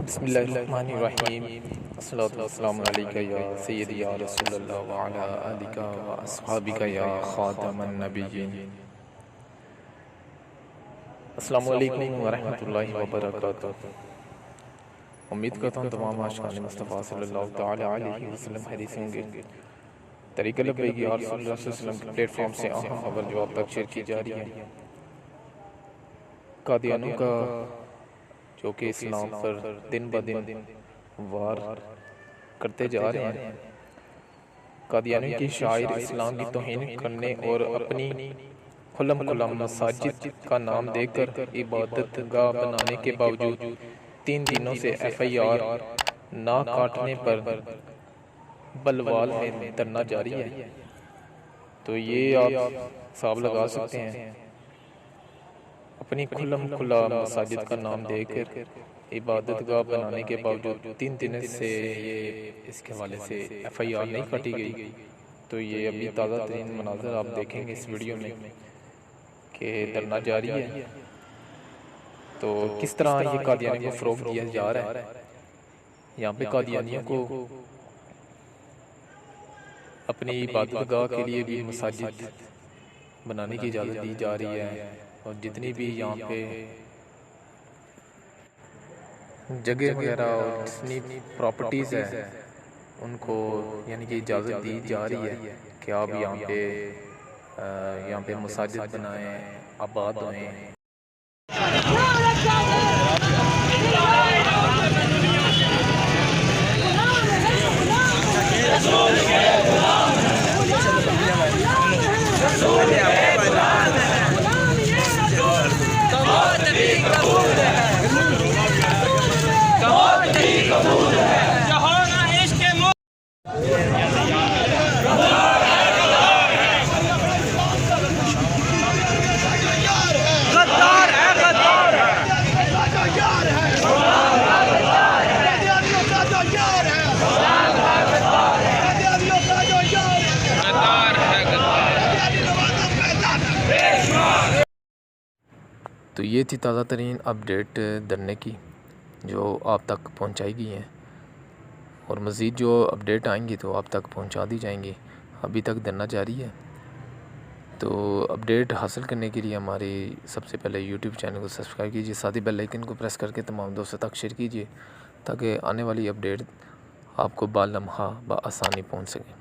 बिस्मिल्लाहिर्रहमानिर्रहीम। अस्सलातु वस्सलामु अलैका या सय्यदी या रसूलल्लाह व अला आलिका व अस्हाबिका या खातमन नबिय्यीन। अस्सलामु अलैकुम व रहमतुल्लाहि व बरकातुहू। उम्मीद करता हूँ तमाम आशिकान मुस्तफ़ा सल्लल्लाहु तआला अलैहि वसल्लम हदीस होंगे। तरीक़े लब्बैक या रसूलल्लाह सल्लल्लाहु अलैहि वसल्लम के प्लेटफॉर्म से अहम खबर जवाब तक शेयर की जा रही है। कादियानों का जो कि इस्लाम पर दिन ब दिन वार करते जा रहे हैं। कादियानी की शायर इस्लाम की तौहीन करने और अपनी खुल्लम खुल्ला मसाजिद का नाम देकर इबादत गाह बनाने के बावजूद 3 दिनों से FIR ना काटने पर बलवाल में धरना जारी है। तो ये आप हिसाब लगा सकते हैं, अपनी खुल्लम खुल्ला मसाजिद का नाम देकर इबादत गाह बनाने के बावजूद 3 दिन से ये इसके हवाले से FIR नहीं काटी गई। तो ये अभी ताज़ा तरीन मनाज़र आप देखेंगे इस वीडियो में कि धरना जारी है। तो किस तरह ये कादियानियों को फ़रोग़ दिया जा रहा है। यहाँ पे कादियानियों को अपनी इबादत गाह के लिए भी मसाजिद बनाने की इजाज़त दी जा रही है और जितनी भी यहाँ पे जगह वगैरह और जितनी प्रॉपर्टीज़ है उनको यानी कि इजाज़त दी जा रही है कि आप यहाँ पे मसाजिद बनाएं, आबाद होएं। तो ये थी ताज़ा तरीन अपडेट धरने की जो आप तक पहुंचाई गई हैं और मज़ीद जो अपडेट आएंगी तो आप तक पहुंचा दी जाएंगी। अभी तक धरना जारी है। तो अपडेट हासिल करने के लिए हमारे सबसे पहले YouTube चैनल को सब्सक्राइब कीजिए, साथ ही बेल आइकन को प्रेस करके तमाम दोस्तों तक शेयर कीजिए ताकि आने वाली अपडेट आपको बालम्हा बआसानी पहुँच सके।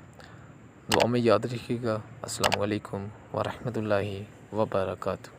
दुआ में याद रखिएगा। अस्सलामु अलैकुम व रहमतुल्लाहि व बरकातुहू।